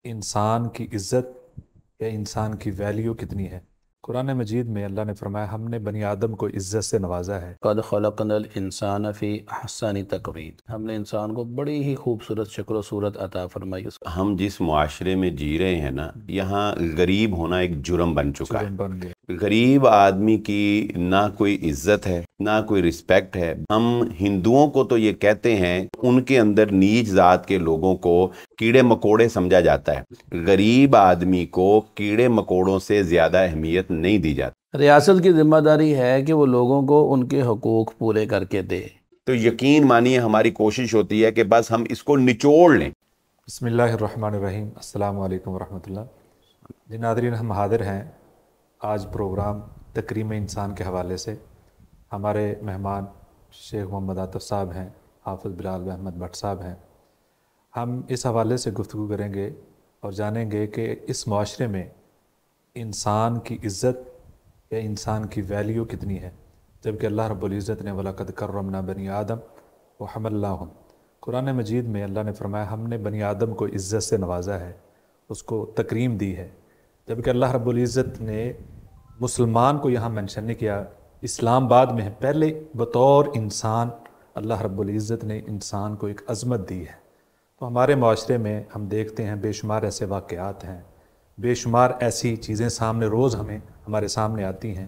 انسان کی عزت یا انسان کی ویلیو کتنی ہے؟ قرآن مجید میں اللہ نے فرمایا ہم نے بنی آدم کو عزت سے نوازا ہے۔ قد خلقنا الانسان فی احسن تقویم، ہم نے انسان کو بڑی ہی خوبصورت شکل و صورت عطا فرمائی۔ ہم جس معاشرے میں جی رہے ہیں نا، یہاں غریب ہونا ایک جرم بن چکا جرم بن گیا۔ ہے۔ غریب آدمی کی نہ کوئی عزت ہے، نہ کوئی رسپیکٹ ہے۔ ہم ہندوؤں کو تو یہ کہتے ہیں، ان کے اندر نیچ ذات کے لوگوں کو کیڑے مکوڑے سمجھا جاتا ہے۔ غریب آدمی کو کیڑے مکوڑوں سے زیادہ اہمیت نہیں دی جاتی۔ ریاست کی ذمہ داری ہے کہ وہ لوگوں کو ان کے حقوق پورے کر کے دے۔ تو یقین مانیے ہماری کوشش ہوتی ہے کہ بس ہم اس کو نچوڑ لیں۔ بسم اللہ الرحمن الرحیم۔ السلام علیکم ورحمۃ اللہ۔ جی ناظرین، ہم حاضر ہیں آج پروگرام تکریم انسان کے حوالے سے۔ ہمارے مہمان شیخ محمد عاطف صاحب ہیں، حافظ بلال احمد بٹ صاحب ہیں۔ ہم اس حوالے سے گفتگو کریں گے اور جانیں گے کہ اس معاشرے میں انسان کی عزت یا انسان کی ویلیو کتنی ہے، جبکہ اللہ رب العزت نے وَلَقَدْ كَرَّمْنَا بَنِي آدم وَحَمَلْنَاهُمْ، قرآن مجید میں اللہ نے فرمایا ہم نے بنی آدم کو عزت سے نوازا ہے، اس کو تکریم دی ہے، جبکہ اللہ رب العزت نے مسلمان کو یہاں منشن نہیں کیا، اسلام بعد میں ہے، پہلے بطور انسان اللہ رب العزت نے انسان کو ایک عظمت دی ہے۔ تو ہمارے معاشرے میں ہم دیکھتے ہیں بے شمار ایسے واقعات ہیں، بے شمار ایسی چیزیں سامنے روز ہمارے سامنے آتی ہیں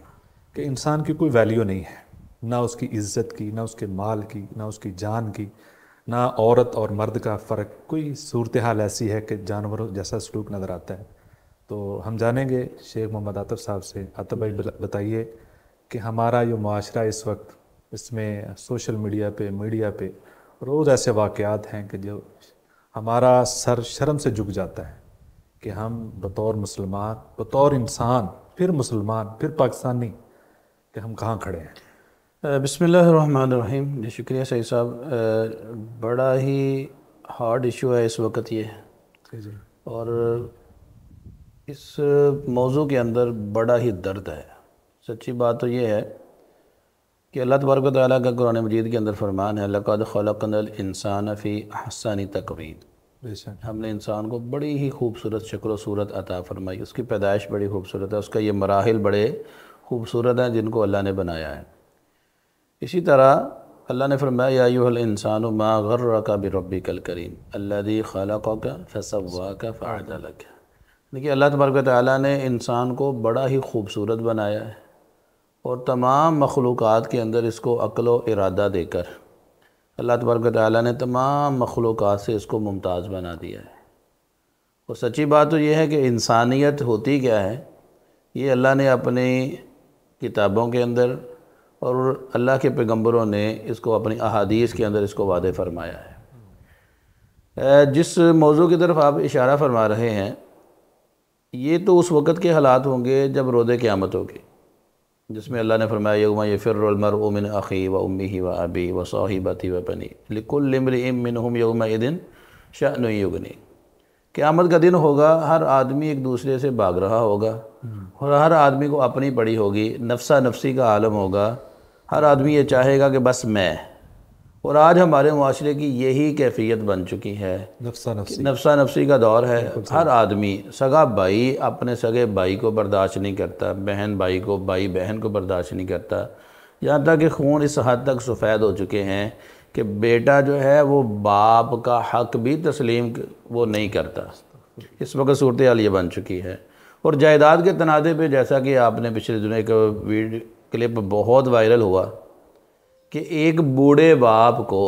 کہ انسان کی کوئی ویلیو نہیں ہے، نہ اس کی عزت کی، نہ اس کے مال کی، نہ اس کی جان کی، نہ عورت اور مرد کا فرق۔ کوئی صورتحال ایسی ہے کہ جانوروں جیسا سلوک نظر آتا ہے۔ تو ہم جانیں گے شیخ محمد عاطف صاحب سے۔ عاطف بھائی بتائیے کہ ہمارا یہ معاشرہ اس وقت، اس میں سوشل میڈیا پہ روز ایسے واقعات ہیں کہ جو ہمارا سر شرم سے جھک جاتا ہے کہ ہم بطور مسلمان، بطور انسان، پھر مسلمان، پھر پاکستانی، کہ ہم کہاں کھڑے ہیں۔ بسم اللہ الرحمن الرحیم۔ جی شکریہ سعید صاحب۔ بڑا ہی ہارڈ ایشو ہے اس وقت یہ، جی اور اس موضوع کے اندر بڑا ہی درد ہے۔ سچی بات تو یہ ہے کہ اللہ تبارک و تعالیٰ کا قرآن مجید کے اندر فرمان ہے لَقَدْ خَلَقْنَا الْإِنسَانَ فِي أَحْسَنِ تَقْوِيمٍ، بے شک۔ ہم نے انسان کو بڑی ہی خوبصورت شکل و صورت عطا فرمائی۔ اس کی پیدائش بڑی خوبصورت ہے، اس کا یہ مراحل بڑے خوبصورت ہیں جن کو اللہ نے بنایا ہے۔ اسی طرح اللہ نے فرمایا یا ایھا الانسان ما غرک بربک الکریم الذی خلقک فسواک فعدلک۔ دیکھیے اللہ تبارک و تعالیٰ نے انسان کو بڑا ہی خوبصورت بنایا ہے، اور تمام مخلوقات کے اندر اس کو عقل و ارادہ دے کر اللہ تبارک و تعالیٰ نے تمام مخلوقات سے اس کو ممتاز بنا دیا ہے۔ اور سچی بات تو یہ ہے کہ انسانیت ہوتی کیا ہے، یہ اللہ نے اپنی کتابوں کے اندر اور اللہ کے پیغمبروں نے اس کو اپنی احادیث کے اندر اس کو واضح فرمایا ہے۔ جس موضوع کی طرف آپ اشارہ فرما رہے ہیں، یہ تو اس وقت کے حالات ہوں گے جب روز قیامت ہوگی، جس میں اللہ نے فرمایا یوم یفر المرء من اخیہ و امہ و ابیہ و صاحبتہ و بنیہ لکل امرئ منہم یومئذ شأن یغنیہ۔ قیامت کا دن ہوگا، ہر آدمی ایک دوسرے سے بھاگ رہا ہوگا، اور ہر آدمی کو اپنی پڑی ہوگی، نفسا نفسی کا عالم ہوگا، ہر آدمی یہ چاہے گا کہ بس میں۔ اور آج ہمارے معاشرے کی یہی کیفیت بن چکی ہے، نفسا نفسی کا دور ہے۔ ہر آدمی، سگا بھائی اپنے سگے بھائی کو برداشت نہیں کرتا، بہن بھائی کو، بھائی بہن کو برداشت نہیں کرتا، یہاں تک کہ خون اس حد تک سفید ہو چکے ہیں کہ بیٹا جو ہے وہ باپ کا حق بھی تسلیم وہ نہیں کرتا۔ اس وقت صورتحال یہ بن چکی ہے۔ اور جائیداد کے تنازع پہ، جیسا کہ آپ نے پچھلے دنوں ایک ویڈیو کلپ بہت وائرل ہوا کہ ایک بوڑھے باپ کو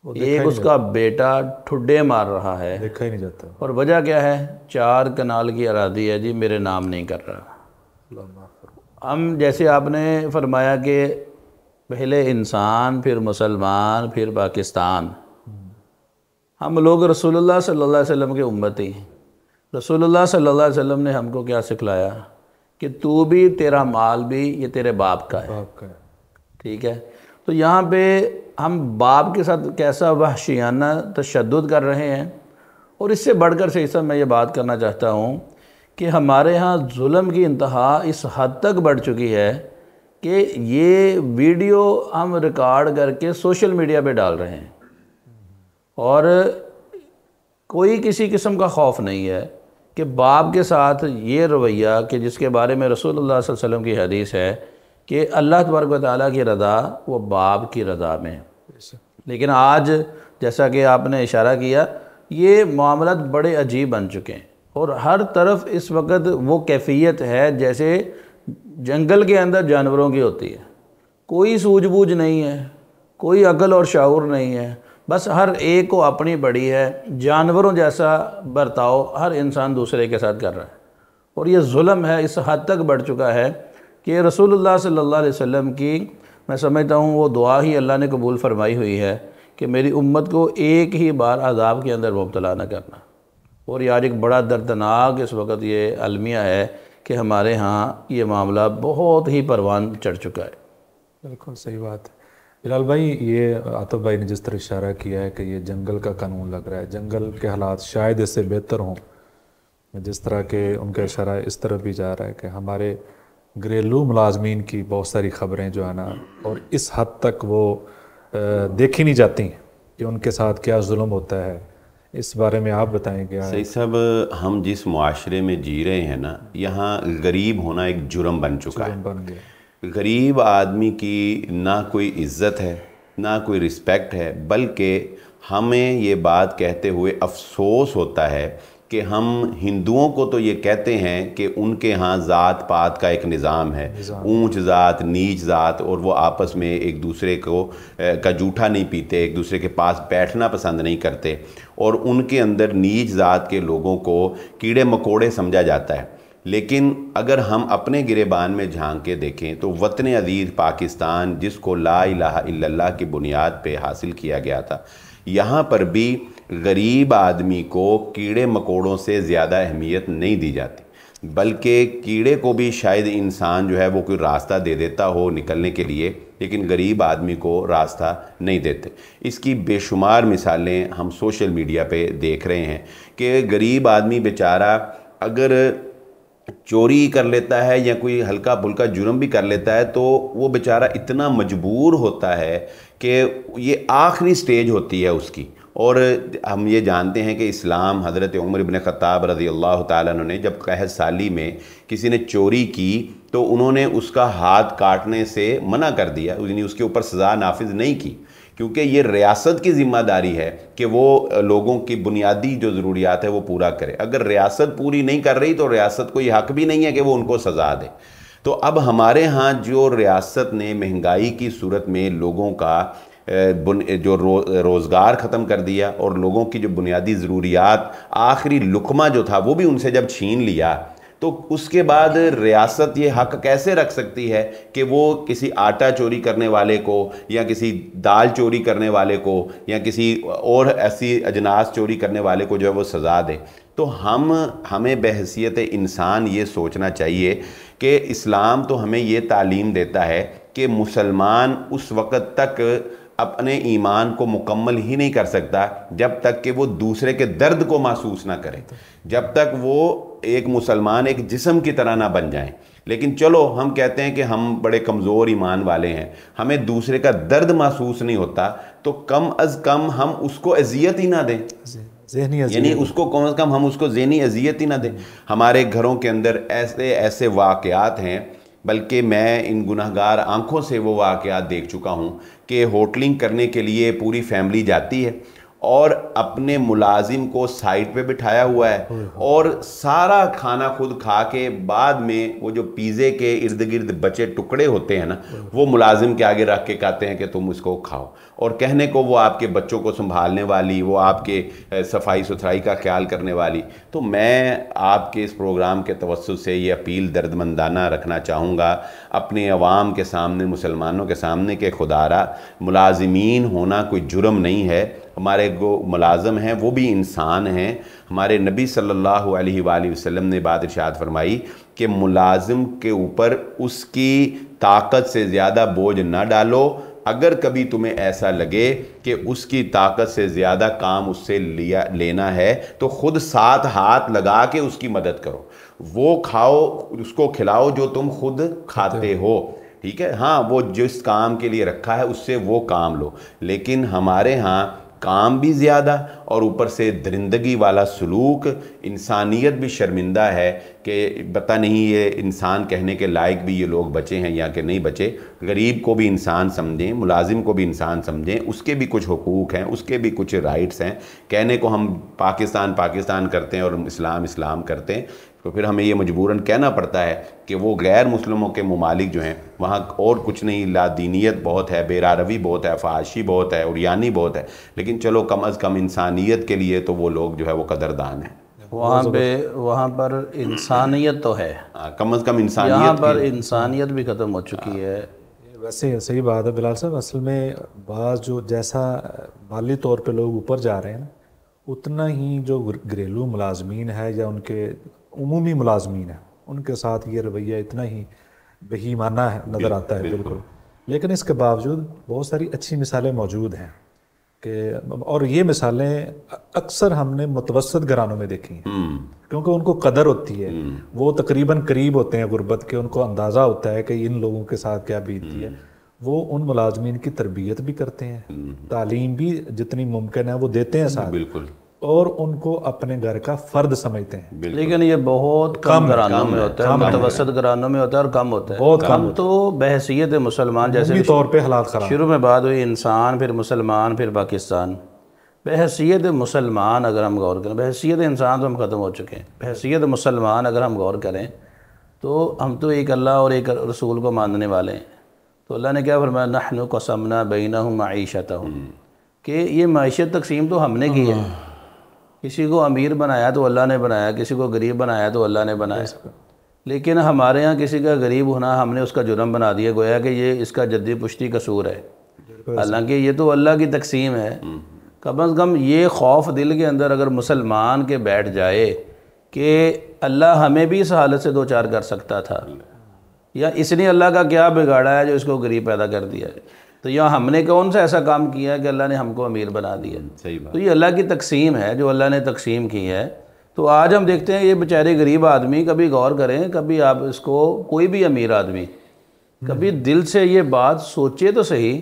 ایک اس کا بیٹا ٹھڈے مار رہا ہے، دیکھا ہی نہیں جاتا۔ اور وجہ کیا ہے؟ 4 کنال کی اراضی ہے جی، میرے نام نہیں کر رہا۔ ہم جیسے آپ نے فرمایا کہ پہلے انسان، پھر مسلمان، پھر پاکستان، ہم لوگ رسول اللہ صلی اللہ علیہ وسلم کے امتی ہیں۔ رسول اللہ صلی اللہ علیہ وسلم نے ہم کو کیا سکھلایا کہ تو بھی، تیرا مال بھی، یہ تیرے باپ کا ہے، ٹھیک ہے؟ تو یہاں پہ ہم باپ کے ساتھ کیسا وحشیانہ تشدد کر رہے ہیں۔ اور اس سے بڑھ کر صحیح صاحب میں یہ بات کرنا چاہتا ہوں کہ ہمارے ہاں ظلم کی انتہا اس حد تک بڑھ چکی ہے کہ یہ ویڈیو ہم ریکارڈ کر کے سوشل میڈیا پہ ڈال رہے ہیں، اور کوئی کسی قسم کا خوف نہیں ہے کہ باپ کے ساتھ یہ رویہ کہ جس کے بارے میں رسول اللہ صلی اللہ علیہ وسلم کی حدیث ہے کہ اللہ تبارک و تعالیٰ کی رضا وہ باپ کی رضا میں ہے۔ لیکن آج جیسا کہ آپ نے اشارہ کیا یہ معاملات بڑے عجیب بن چکے ہیں، اور ہر طرف اس وقت وہ کیفیت ہے جیسے جنگل کے اندر جانوروں کی ہوتی ہے، کوئی سوجھ بوجھ نہیں ہے، کوئی عقل اور شعور نہیں ہے، بس ہر ایک کو اپنی بڑی ہے، جانوروں جیسا برتاؤ ہر انسان دوسرے کے ساتھ کر رہا ہے، اور یہ ظلم ہے اس حد تک بڑھ چکا ہے کہ رسول اللہ صلی اللہ علیہ وسلم کی میں سمجھتا ہوں وہ دعا ہی اللہ نے قبول فرمائی ہوئی ہے کہ میری امت کو ایک ہی بار عذاب کے اندر مبتلا نہ کرنا۔ اور یار ایک بڑا دردناک اس وقت یہ المیہ ہے کہ ہمارے ہاں یہ معاملہ بہت ہی پروان چڑھ چکا ہے۔ بالکل صحیح بات ہے بلال بھائی، یہ عاطف بھائی نے جس طرح اشارہ کیا ہے کہ یہ جنگل کا قانون لگ رہا ہے، جنگل کے حالات شاید اس سے بہتر ہوں، جس طرح کہ ان کا اشارہ اس طرح بھی جا رہا ہے کہ ہمارے گھریلو ملازمین کی بہت ساری خبریں جو ہے نا، اور اس حد تک وہ دیکھی نہیں جاتی کہ ان کے ساتھ کیا ظلم ہوتا ہے، اس بارے میں آپ بتائیں گے؟ صحیح صاحب، ہم جس معاشرے میں جی رہے ہیں نا، یہاں غریب ہونا ایک جرم بن چکا ہے۔ بن گیا، غریب آدمی کی نہ کوئی عزت ہے نہ کوئی رسپیکٹ ہے، بلکہ ہمیں یہ بات کہتے ہوئے افسوس ہوتا ہے کہ ہم ہندوؤں کو تو یہ کہتے ہیں کہ ان کے ہاں ذات پات کا ایک نظام ہے، اونچ ذات نیچ ذات، اور وہ آپس میں ایک دوسرے کا جھوٹا نہیں پیتے، ایک دوسرے کے پاس بیٹھنا پسند نہیں کرتے، اور ان کے اندر نیچ ذات کے لوگوں کو کیڑے مکوڑے سمجھا جاتا ہے۔ لیکن اگر ہم اپنے گریبان میں جھانک کے دیکھیں تو وطن عزیز پاکستان، جس کو لا الہ الا اللہ کی بنیاد پہ حاصل کیا گیا تھا، یہاں پر بھی غریب آدمی کو کیڑے مکوڑوں سے زیادہ اہمیت نہیں دی جاتی، بلکہ کیڑے کو بھی شاید انسان جو ہے وہ کوئی راستہ دے دیتا ہو نکلنے کے لیے، لیکن غریب آدمی کو راستہ نہیں دیتے۔ اس کی بے شمار مثالیں ہم سوشل میڈیا پہ دیکھ رہے ہیں کہ غریب آدمی بیچارہ اگر چوری کر لیتا ہے یا کوئی ہلکا پھلکا جرم بھی کر لیتا ہے تو وہ بیچارہ اتنا مجبور ہوتا ہے کہ یہ آخری سٹیج ہوتی ہے اس کی۔ اور ہم یہ جانتے ہیں کہ اسلام، حضرت عمر بن خطاب رضی اللہ تعالیٰ عنہ نے جب قحط سالی میں کسی نے چوری کی تو انہوں نے اس کا ہاتھ کاٹنے سے منع کر دیا، یعنی اس کے اوپر سزا نافذ نہیں کی، کیونکہ یہ ریاست کی ذمہ داری ہے کہ وہ لوگوں کی بنیادی جو ضروریات ہے وہ پورا کرے۔ اگر ریاست پوری نہیں کر رہی تو ریاست کو یہ حق بھی نہیں ہے کہ وہ ان کو سزا دے۔ تو اب ہمارے ہاں جو ریاست نے مہنگائی کی صورت میں لوگوں کا جو روزگار ختم کر دیا اور لوگوں کی جو بنیادی ضروریات، آخری لقمہ جو تھا وہ بھی ان سے جب چھین لیا، تو اس کے بعد ریاست یہ حق کیسے رکھ سکتی ہے کہ وہ کسی آٹا چوری کرنے والے کو یا کسی دال چوری کرنے والے کو یا کسی اور ایسی اجناس چوری کرنے والے کو جو ہے وہ سزا دے؟ تو ہمیں بحیثیت انسان یہ سوچنا چاہیے کہ اسلام تو ہمیں یہ تعلیم دیتا ہے کہ مسلمان اس وقت تک اپنے ایمان کو مکمل ہی نہیں کر سکتا جب تک کہ وہ دوسرے کے درد کو محسوس نہ کرے، جب تک وہ ایک مسلمان ایک جسم کی طرح نہ بن جائیں۔ لیکن چلو ہم کہتے ہیں کہ ہم بڑے کمزور ایمان والے ہیں، ہمیں دوسرے کا درد محسوس نہیں ہوتا، تو کم از کم ہم اس کو اذیت ہی نہ دیں، یعنی اس کو کم از کم ہم اس کو ذہنی اذیت ہی نہ دیں۔ ہمارے گھروں کے اندر ایسے واقعات ہیں، بلکہ میں ان گناہگار آنکھوں سے وہ واقعات دیکھ چکا ہوں کہ ہوٹلنگ کرنے کے لیے پوری فیملی جاتی ہے اور اپنے ملازم کو سائٹ پہ بٹھایا ہوا ہے اور سارا کھانا خود کھا کے بعد میں وہ جو پیزے کے ارد گرد بچے ٹکڑے ہوتے ہیں نا، وہ ملازم کے آگے رکھ کے کہتے ہیں کہ تم اس کو کھاؤ، اور کہنے کو وہ آپ کے بچوں کو سنبھالنے والی، وہ آپ کے صفائی ستھرائی کا خیال کرنے والی۔ تو میں آپ کے اس پروگرام کے توسط سے یہ اپیل دردمندانہ رکھنا چاہوں گا اپنے عوام کے سامنے، مسلمانوں کے سامنے، کہ خدارا ملازمین ہونا کوئی جرم نہیں ہے، ہمارے جو ملازم ہیں وہ بھی انسان ہیں۔ ہمارے نبی صلی اللہ علیہ وآلہ وسلم نے بات ارشاد فرمائی کہ ملازم کے اوپر اس کی طاقت سے زیادہ بوجھ نہ ڈالو، اگر کبھی تمہیں ایسا لگے کہ اس کی طاقت سے زیادہ کام اس سے لینا ہے تو خود ساتھ ہاتھ لگا کے اس کی مدد کرو، وہ کھاؤ، اس کو کھلاؤ جو تم خود کھاتے ہو، ٹھیک ہے؟ ہاں، وہ جس کام کے لیے رکھا ہے اس سے وہ کام لو۔ لیکن ہمارے ہاں کام بھی زیادہ اور اوپر سے درندگی والا سلوک. انسانیت بھی شرمندہ ہے کہ پتہ نہیں یہ انسان کہنے کے لائق بھی یہ لوگ بچے ہیں یا کہ نہیں بچے. غریب کو بھی انسان سمجھیں, ملازم کو بھی انسان سمجھیں, اس کے بھی کچھ حقوق ہیں, اس کے بھی کچھ رائٹس ہیں. کہنے کو ہم پاکستان کرتے ہیں اور اسلام کرتے ہیں, تو پھر ہمیں یہ مجبوراً کہنا پڑتا ہے کہ وہ غیر مسلموں کے ممالک جو ہیں وہاں اور کچھ نہیں, لا دینیت بہت ہے, بے روی بہت ہے, فحاشی بہت ہے, عریانی بہت ہے, لیکن چلو کم از کم انسانیت کے لیے تو وہ لوگ جو ہے وہ قدردان ہیں. وہاں پر انسانیت تو ہے, کم از کم انسانیت. یہاں پر انسانیت بھی ختم ہو چکی ہے. ویسے صحیح بات ہے بلال صاحب. اصل میں بعض جو جیسا مالی طور پہ لوگ اوپر جا رہے ہیں نا, اتنا ہی جو گھریلو ملازمین ہے یا ان کے عمومی ملازمین ہیں ان کے ساتھ یہ رویہ اتنا ہی بہیمانہ نظر آتا ہے. بالکل. لیکن اس کے باوجود بہت ساری اچھی مثالیں موجود ہیں کہ, اور یہ مثالیں اکثر ہم نے متوسط گھرانوں میں دیکھی ہیں کیونکہ ان کو قدر ہوتی ہے, وہ تقریباً قریب ہوتے ہیں غربت کے, ان کو اندازہ ہوتا ہے کہ ان لوگوں کے ساتھ کیا بیتتی ہے. وہ ان ملازمین کی تربیت بھی کرتے ہیں, تعلیم بھی جتنی ممکن ہے وہ دیتے ہیں ساتھ, بالکل, اور ان کو اپنے گھر کا فرد سمجھتے ہیں. لیکن یہ بہت کم گھرانوں میں ہوتا ہے, متوسط گھرانوں میں ہوتا ہے اور کم ہوتا ہے. بہت ہم تو بحیثیت مسلمان, جیسے طور پہ حالات خراب, شروع میں بات ہوئی انسان, پھر مسلمان, پھر پاکستان. بحیثیت مسلمان اگر ہم غور کریں, بحیثیت انسان تو ہم ختم ہو چکے ہیں. بحیثیت مسلمان اگر ہم غور کریں تو ہم تو ایک اللہ اور ایک رسول کو ماننے والے ہیں. تو اللہ نے کیا فرمایا, نحن قسمنا بینہم معیشتہم, کہ یہ معیشت تقسیم تو ہم نے کی ہے. کسی کو امیر بنایا تو اللہ نے بنایا, کسی کو غریب بنایا تو اللہ نے بنایا. لیکن ہمارے ہاں کسی کا غریب ہونا ہم نے اس کا جرم بنا دیا, گویا کہ یہ اس کا جدی پشتی قصور ہے. حالانکہ یہ تو اللہ کی تقسیم ہے. کم از کم یہ خوف دل کے اندر اگر مسلمان کے بیٹھ جائے کہ اللہ ہمیں بھی اس حالت سے دوچار کر سکتا تھا, یا اس نے اللہ کا کیا بگاڑا ہے جو اس کو غریب پیدا کر دیا ہے, تو یا ہم نے کون سا ایسا کام کیا ہے کہ اللہ نے ہم کو امیر بنا دیا. تو یہ اللہ کی تقسیم ہے جو اللہ نے تقسیم کی ہے. تو آج ہم دیکھتے ہیں یہ بیچارے غریب آدمی, کبھی غور کریں, کبھی آپ اس کو, کوئی بھی امیر آدمی کبھی دل سے یہ بات سوچے تو صحیح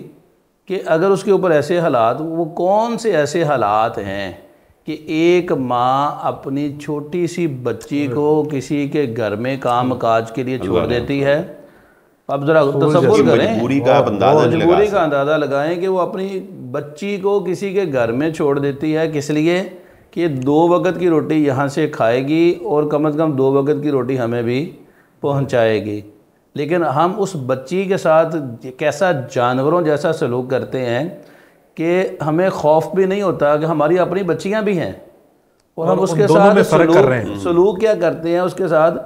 کہ اگر اس کے اوپر ایسے حالات, وہ کون سے ایسے حالات ہیں کہ ایک ماں اپنی چھوٹی سی بچی کو کسی کے گھر میں کام کاج کے لیے چھوڑ دیتی ہے. اب ذرا تصور کریں, مجبوری کا اندازہ لگائیں کہ وہ اپنی بچی کو کسی کے گھر میں چھوڑ دیتی ہے. کس لیے کہ یہ 2 وقت کی روٹی یہاں سے کھائے گی اور کم از کم 2 وقت کی روٹی ہمیں بھی پہنچائے گی. لیکن ہم اس بچی کے ساتھ کیسا جانوروں جیسا سلوک کرتے ہیں کہ ہمیں خوف بھی نہیں ہوتا کہ ہماری اپنی بچیاں بھی ہیں, اور ہم اس کے ساتھ سلوک کیا کرتے ہیں اس کے ساتھ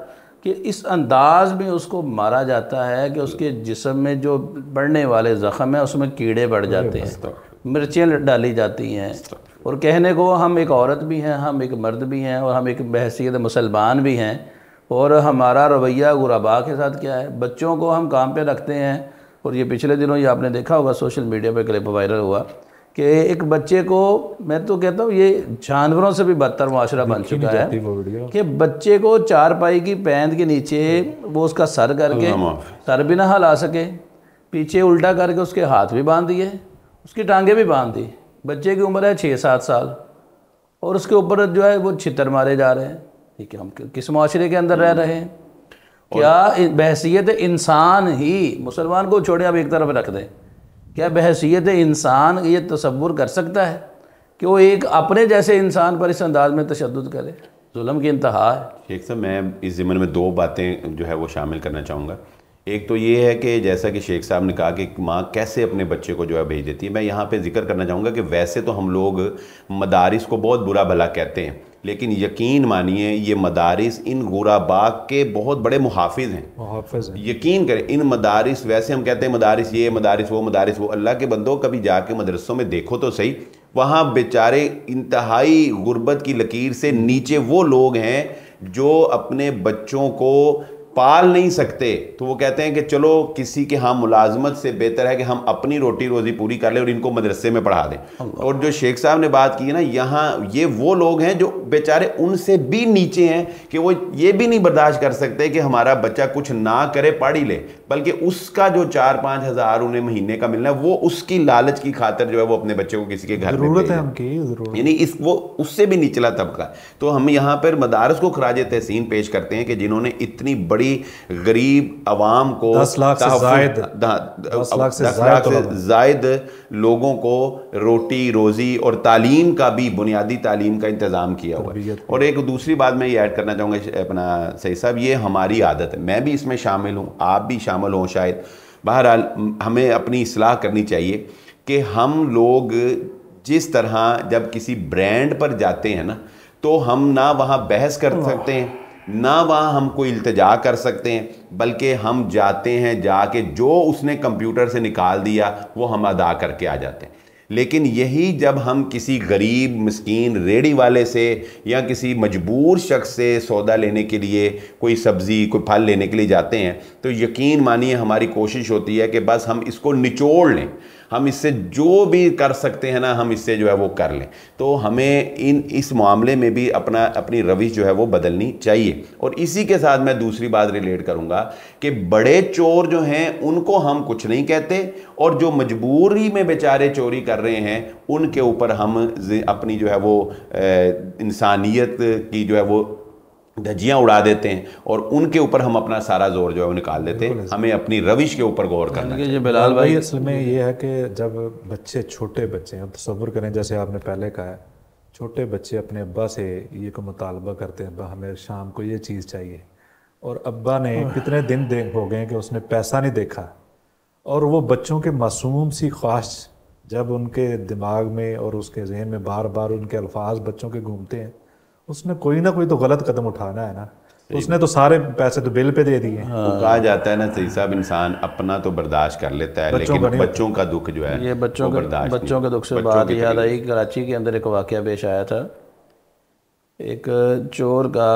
کہ اس انداز میں اس کو مارا جاتا ہے کہ اس کے جسم میں جو بڑھنے والے زخم ہیں اس میں کیڑے بڑھ جاتے ہیں, مرچیں ڈالی جاتی ہیں. اور کہنے کو ہم ایک عورت بھی ہیں, ہم ایک مرد بھی ہیں, اور ہم ایک بحیثیت مسلمان بھی ہیں, اور ہمارا رویہ غرباء کے ساتھ کیا ہے. بچوں کو ہم کام پہ رکھتے ہیں, اور یہ پچھلے دنوں یہ آپ نے دیکھا ہوگا سوشل میڈیا پہ کلپ وائرل ہوا کہ ایک بچے کو, میں تو کہتا ہوں یہ جانوروں سے بھی بدتر معاشرہ بن چکا ہے کہ بچے کو چارپائی کی پیند کے نیچے وہ اس کا سر کر کے, سر بھی نہ ہلا سکے, پیچھے الٹا کر کے اس کے ہاتھ بھی باندھ دیے, اس کی ٹانگیں بھی باندھ دی. بچے کی عمر ہے 6-7 سال, اور اس کے اوپر جو ہے وہ چھتر مارے جا رہے ہیں. ٹھیک ہے, ہم کس معاشرے کے اندر رہ رہے ہیں؟ کیا بحیثیت انسان ہی, مسلمان کو چھوڑے اب ایک طرف رکھ دیں, کیا بحیثیت انسان یہ تصور کر سکتا ہے کہ وہ ایک اپنے جیسے انسان پر اس انداز میں تشدد کرے؟ ظلم کی انتہا ہے. شیخ صاحب, میں اس ضمن میں 2 باتیں جو ہے وہ شامل کرنا چاہوں گا. ایک تو یہ ہے کہ جیسا کہ شیخ صاحب نے کہا کہ ماں کیسے اپنے بچے کو جو ہے بھیج دیتی ہے. میں یہاں پہ ذکر کرنا چاہوں گا کہ ویسے تو ہم لوگ مدارس کو بہت برا بھلا کہتے ہیں, لیکن یقین مانیے یہ مدارس ان غرباء کے بہت بڑے محافظ ہیں. یقین کریں, ان مدارس, ویسے ہم کہتے ہیں مدارس یہ, مدارس وہ, اللہ کے بندوں کبھی جا کے مدرسوں میں دیکھو تو صحیح, وہاں بیچارے انتہائی غربت کی لکیر سے نیچے وہ لوگ ہیں جو اپنے بچوں کو پال نہیں سکتے تو وہ کہتے ہیں کہ چلو کسی کے ہاں ملازمت سے بہتر ہے کہ ہم اپنی روٹی روزی پوری کر لیں اور ان کو مدرسے میں پڑھا دیں. اور جو شیخ صاحب نے بات کی ہے نا, یہاں یہ وہ لوگ ہیں جو بیچارے ان سے بھی نیچے ہیں کہ وہ یہ بھی نہیں برداشت کر سکتے کہ ہمارا بچہ کچھ نہ کرے پڑھ ہی لے, بلکہ اس کا جو 4-5 ہزار انہیں مہینے کا ملنا ہے وہ اس کی لالچ کی خاطر جو ہے وہ اپنے بچے کو کسی کے گھر میں ضرورت ہے ان کی, ضرورت, یعنی وہ اس سے بھی نچلا طبقہ. تو ہم یہاں پر مدارس کو خراج تحسین پیش کرتے ہیں کہ جنہوں نے اتنی بڑی غریب عوام کو 10 لاکھ سے زائد لوگوں کو روٹی روزی اور تعلیم کا بھی, بنیادی تعلیم کا انتظام کیا ہوا ہے. اور ایک دوسری بات میں یہ ایڈ کرنا چاہوں گا اپنا سعید صاحب, یہ ہماری عادت ہے, میں بھی اس میں شامل ہوں, آپ بھی شامل ہوں شاید. بہرحال ہمیں اپنی اصلاح کرنی چاہیے کہ ہم لوگ جس طرح جب کسی برانڈ پر جاتے ہیں نا, تو ہم نہ وہاں بحث کر سکتے ہیں, نہ وہاں ہم کوئی التجا کر سکتے ہیں, بلکہ ہم جاتے ہیں, جا کے جو اس نے کمپیوٹر سے نکال دیا وہ ہم ادا کر کے آ جاتے ہیں. لیکن یہی جب ہم کسی غریب مسکین ریڑھی والے سے یا کسی مجبور شخص سے سودا لینے کے لیے, کوئی سبزی کوئی پھل لینے کے لیے جاتے ہیں, تو یقین مانیے ہماری کوشش ہوتی ہے کہ بس ہم اس کو نچوڑ لیں, ہم اس سے جو بھی کر سکتے ہیں نا ہم اس سے جو ہے وہ کر لیں. تو ہمیں اس معاملے میں بھی اپنی روش جو ہے وہ بدلنی چاہیے. اور اسی کے ساتھ میں دوسری بات ریلیٹ کروں گا کہ بڑے چور جو ہیں ان کو ہم کچھ نہیں کہتے, اور جو مجبوری میں بیچارے چوری کر رہے ہیں ان کے اوپر ہم اپنی جو ہے وہ انسانیت کی جو ہے وہ دھجیاں اڑا دیتے ہیں, اور ان کے اوپر ہم اپنا سارا زور جو ہے وہ نکال دیتے ہیں. ہمیں اپنی روش کے اوپر غور کرنا چاہیے. بلال بھائی اصل میں یہ ہے کہ جب بچے چھوٹے بچے ہیں, تصور کریں جیسے آپ نے پہلے کہا ہے, چھوٹے بچے اپنے ابا سے یہ کو مطالبہ کرتے ہیں, ابا ہمیں شام کو یہ چیز چاہیے, اور ابا نے کتنے دن ہو گئے کہ اس نے پیسہ نہیں دیکھا, اور وہ بچوں کے معصوم سی خواہش جب ان کے دماغ میں اور اس کے ذہن میں بار بار ان کے الفاظ بچوں کے گھومتے ہیں, اس نے کوئی نہ کوئی تو غلط قدم اٹھانا ہے نا. اس نے تو سارے پیسے تو بل پہ دے دیے. وہ کہا جاتا ہے نا سعید صاحب, انسان اپنا تو برداشت کر لیتا ہے لیکن بچوں کا دکھ جو ہے یہ بچوں کے دکھ سے بات یاد آئی. کراچی کے اندر ایک واقعہ پیش آیا تھا, ایک چور کا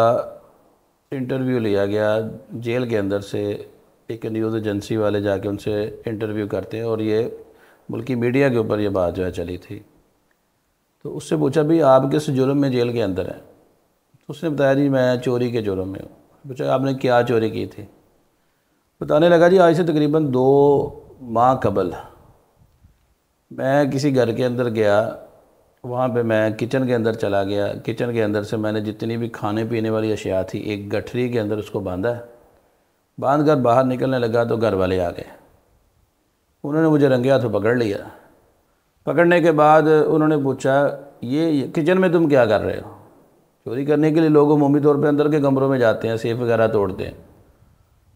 انٹرویو لیا گیا جیل کے اندر سے, ایک نیوز ایجنسی والے جا کے ان سے انٹرویو کرتے ہیں, اور یہ ملکی میڈیا کے اوپر یہ بات جو ہے چلی تھی. تو اس سے پوچھا بھی آپ کس جرم میں جیل کے اندر ہیں؟ تو اس نے بتایا جی میں چوری کے جرم میں ہوں. پوچھا آپ نے کیا چوری کی تھی؟ بتانے لگا جی آج سے تقریباً 2 ماہ قبل میں کسی گھر کے اندر گیا, وہاں پہ میں کچن کے اندر چلا گیا, کچن کے اندر سے میں نے جتنی بھی کھانے پینے والی اشیاء تھی ایک گٹھری کے اندر اس کو باندھا, باندھ کر باہر نکلنے لگا تو گھر والے آ گئے. انہوں نے مجھے رنگے ہاتھوں پکڑ لیا. پکڑنے کے بعد انہوں نے پوچھا یہ کچن میں تم کیا کر رہے ہو؟ چوری کرنے کے لیے لوگ عمومی طور پہ اندر کے کمروں میں جاتے ہیں, سیف وغیرہ توڑتے ہیں.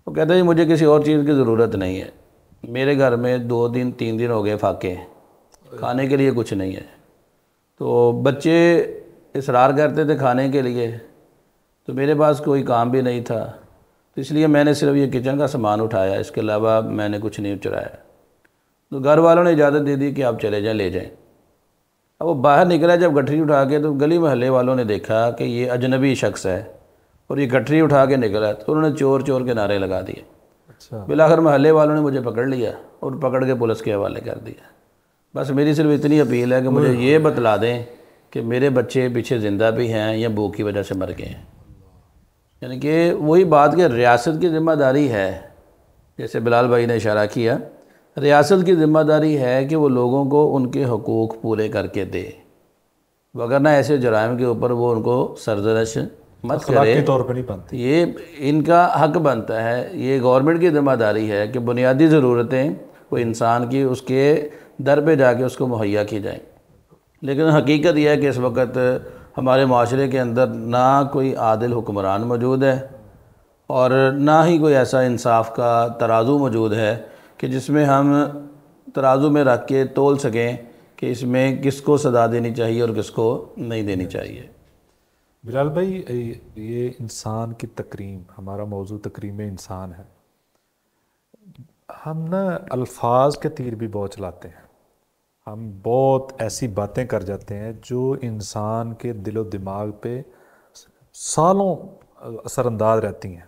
وہ کہتے ہیں مجھے کسی اور چیز کی ضرورت نہیں ہے, میرے گھر میں 2 دن 3 دن ہو گئے فاقے, کھانے کے لیے کچھ نہیں ہے. تو بچے اصرار کرتے تھے کھانے کے لیے, تو میرے پاس کوئی کام بھی نہیں تھا, تو اس لیے میں نے صرف یہ کچن کا سامان اٹھایا, اس کے علاوہ میں نے کچھ نہیں چرایا. تو گھر والوں نے اجازت دے دی کہ آپ چلے جائیں, لے جائیں. اب وہ باہر نکلا جب گٹھری اٹھا کے, تو گلی محلے والوں نے دیکھا کہ یہ اجنبی شخص ہے اور یہ گٹھری اٹھا کے نکلا, تو انہوں نے چور چور کے نعرے لگا دیے. اچھا, بالآخر محلے والوں نے مجھے پکڑ لیا اور پکڑ کے پولیس کے حوالے کر دیا. بس میری صرف اتنی اپیل ہے کہ مجھے یہ بتلا دیں کہ میرے بچے پیچھے زندہ بھی ہیں یا بھوک کی وجہ سے مر گئے ہیں. یعنی کہ وہی بات کہ ریاست کی ذمہ داری ہے, جیسے بلال بھائی نے اشارہ کیا, ریاست کی ذمہ داری ہے کہ وہ لوگوں کو ان کے حقوق پورے کر کے دے, وگرنہ ایسے جرائم کے اوپر وہ ان کو سرزنش مت کرے. اخلاقی طور پہ نہیں بنتی, یہ ان کا حق بنتا ہے, یہ گورنمنٹ کی ذمہ داری ہے کہ بنیادی ضرورتیں کوئی انسان کی اس کے در پہ جا کے اس کو مہیا کی جائیں. لیکن حقیقت یہ ہے کہ اس وقت ہمارے معاشرے کے اندر نہ کوئی عادل حکمران موجود ہے, اور نہ ہی کوئی ایسا انصاف کا ترازو موجود ہے کہ جس میں ہم ترازو میں رکھ کے تول سکیں کہ اس میں کس کو سزا دینی چاہیے اور کس کو نہیں دینی چاہیے. بلال بھائی یہ انسان کی تکریم, ہمارا موضوع تکریم انسان ہے. ہم نا الفاظ کے تیر بھی بہت چلاتے ہیں, ہم بہت ایسی باتیں کر جاتے ہیں جو انسان کے دل و دماغ پہ سالوں اثر انداز رہتی ہیں.